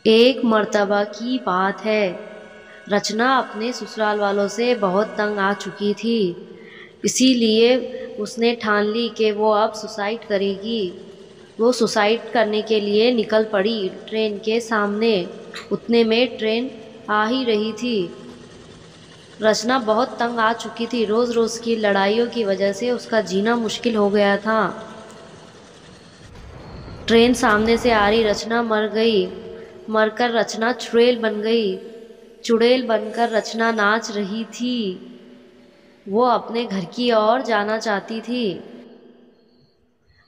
एक मर्तबा की बात है। रचना अपने ससुराल वालों से बहुत तंग आ चुकी थी। इसीलिए उसने ठान ली कि वो अब सुसाइड करेगी। वो सुसाइड करने के लिए निकल पड़ी ट्रेन के सामने। उतने में ट्रेन आ ही रही थी। रचना बहुत तंग आ चुकी थी। रोज रोज की लड़ाइयों की वजह से उसका जीना मुश्किल हो गया था। ट्रेन सामने से आ रही, रचना मर गई। मरकर रचना चुड़ैल बन गई। चुड़ैल बनकर रचना नाच रही थी। वो अपने घर की ओर जाना चाहती थी।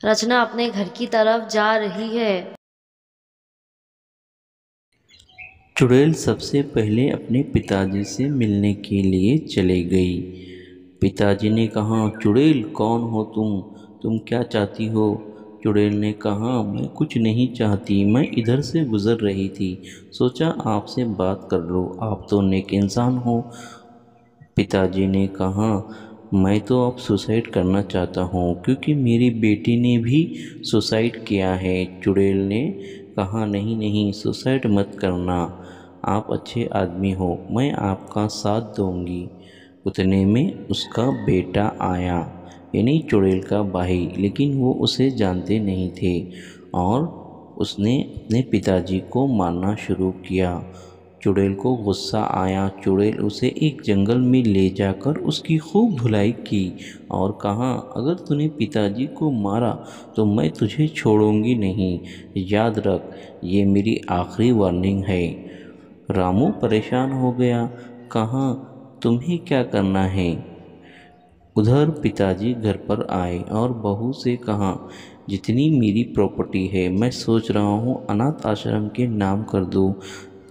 रचना अपने घर की तरफ जा रही है। चुड़ैल सबसे पहले अपने पिताजी से मिलने के लिए चले गई। पिताजी ने कहा, चुड़ैल कौन हो तुम क्या चाहती हो? चुड़ैल ने कहा, मैं कुछ नहीं चाहती, मैं इधर से गुजर रही थी, सोचा आपसे बात कर लो, आप तो नेक इंसान हो। पिताजी ने कहा, मैं तो अब सुसाइड करना चाहता हूँ क्योंकि मेरी बेटी ने भी सुसाइड किया है। चुड़ैल ने कहा, नहीं नहीं, सुसाइड मत करना, आप अच्छे आदमी हो, मैं आपका साथ दूंगी। उतने में उसका बेटा आया, यानी चुड़ैल का भाई, लेकिन वो उसे जानते नहीं थे और उसने अपने पिताजी को मारना शुरू किया। चुड़ैल को गुस्सा आया। चुड़ैल उसे एक जंगल में ले जाकर उसकी खूब धुलाई की और कहा, अगर तूने पिताजी को मारा तो मैं तुझे छोड़ूंगी नहीं, याद रख, ये मेरी आखिरी वार्निंग है। रामू परेशान हो गया, कहा, तुम्हें क्या करना है? उधर पिताजी घर पर आए और बहू से कहा, जितनी मेरी प्रॉपर्टी है मैं सोच रहा हूँ अनाथ आश्रम के नाम कर दूँ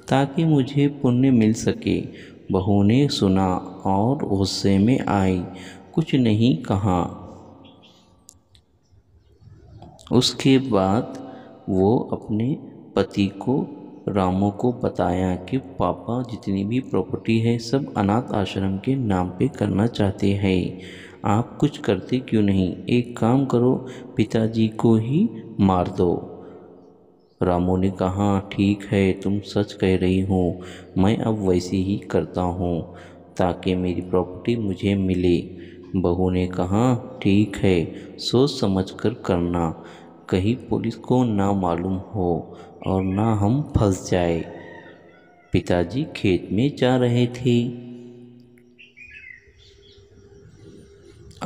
ताकि मुझे पुण्य मिल सके। बहू ने सुना और गुस्से में आई, कुछ नहीं कहा। उसके बाद वो अपने पति को, रामू को बताया कि पापा जितनी भी प्रॉपर्टी है सब अनाथ आश्रम के नाम पे करना चाहते हैं, आप कुछ करते क्यों नहीं? एक काम करो, पिताजी को ही मार दो। रामू ने कहा, ठीक है, तुम सच कह रही हो, मैं अब वैसे ही करता हूँ ताकि मेरी प्रॉपर्टी मुझे मिले। बहू ने कहा, ठीक है, सोच समझ कर करना, कहीं पुलिस को ना मालूम हो और ना हम फंस जाए। पिताजी खेत में जा रहे थे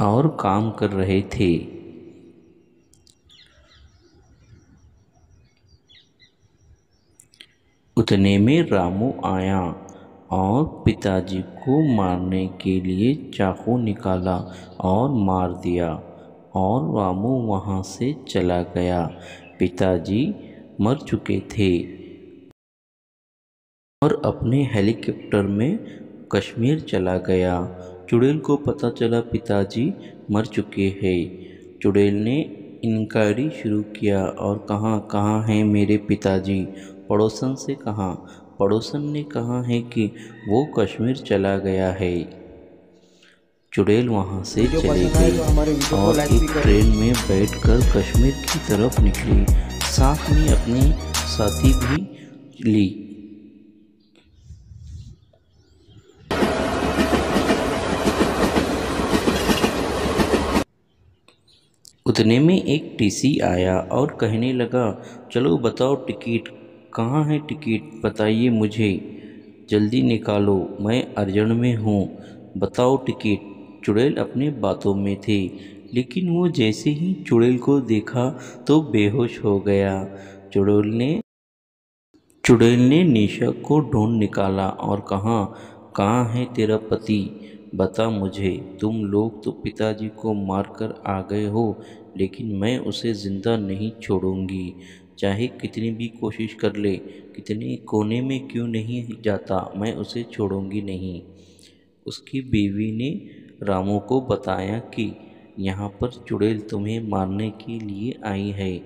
और काम कर रहे थे। उतने में रामू आया और पिताजी को मारने के लिए चाकू निकाला और मार दिया और रामू वहाँ से चला गया। पिताजी मर चुके थे और अपने हेलीकॉप्टर में कश्मीर चला गया। चुड़ैल को पता चला पिताजी मर चुके हैं। चुड़ैल ने इंक्वायरी शुरू किया और कहा, कहाँ हैं मेरे पिताजी? पड़ोसन से कहा। पड़ोसन ने कहा है कि वो कश्मीर चला गया है। चुड़ैल वहाँ से वीडियो चली पसंद आए गई तो हमारे वीडियो को और लाइक भी एक करें। ट्रेन में बैठकर कश्मीर की तरफ निकली, साथ में अपने साथी भी ली। उतने में एक टीसी आया और कहने लगा, चलो बताओ टिकट, कहाँ है टिकट, बताइए मुझे, जल्दी निकालो, मैं अर्जंट में हूँ, बताओ टिकट। चुड़ैल अपनी बातों में थे, लेकिन वो जैसे ही चुड़ैल को देखा तो बेहोश हो गया। चुड़ैल ने चुड़ैल ने निशा को ढूंढ निकाला और कहा, कहाँ है तेरा पति, बता मुझे, तुम लोग तो पिताजी को मारकर आ गए हो, लेकिन मैं उसे जिंदा नहीं छोड़ूंगी, चाहे कितनी भी कोशिश कर ले, कितने कोने में क्यों नहीं जाता, मैं उसे छोड़ूंगी नहीं। उसकी बीवी ने रामू को बताया कि यहाँ पर चुड़ैल तुम्हें मारने के लिए आई है,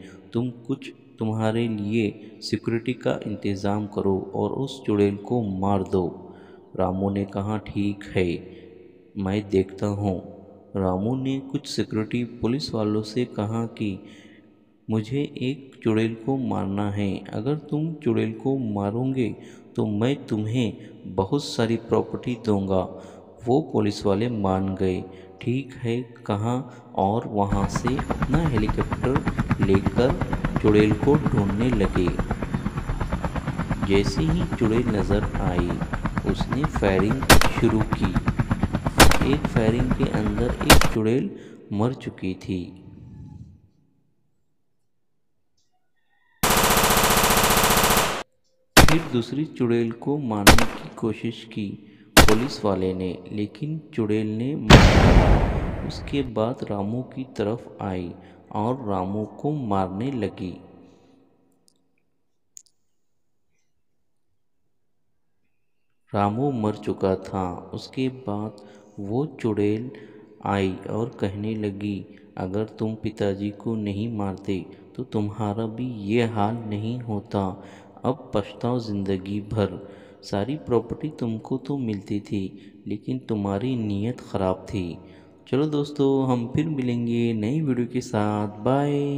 तुम्हारे लिए सिक्योरिटी का इंतज़ाम करो और उस चुड़ैल को मार दो। रामू ने कहा, ठीक है, मैं देखता हूँ। रामू ने कुछ सिक्योरिटी पुलिस वालों से कहा कि मुझे एक चुड़ैल को मारना है। अगर तुम चुड़ैल को मारोगे तो मैं तुम्हें बहुत सारी प्रॉपर्टी दूंगा। वो पुलिस वाले मान गए। ठीक है कहा और वहाँ से अपना हेलीकॉप्टर लेकर चुड़ैल को ढूंढने लगे। जैसे ही चुड़ैल नज़र आई उसने फायरिंग शुरू की। एक फायरिंग के अंदर एक चुड़ैल मर चुकी थी। फिर दूसरी चुड़ैल को मारने की कोशिश की पुलिस वाले ने, लेकिन चुड़ैल ने मार डाला। उसके बाद रामू की तरफ आई और रामू को मारने लगी। रामू मर चुका था। उसके बाद वो चुड़ैल आई और कहने लगी, अगर तुम पिताजी को नहीं मारते तो तुम्हारा भी ये हाल नहीं होता। अब पछताओ ज़िंदगी भर। सारी प्रॉपर्टी तुमको तो मिलती थी, लेकिन तुम्हारी नीयत ख़राब थी। चलो दोस्तों, हम फिर मिलेंगे नई वीडियो के साथ। बाय।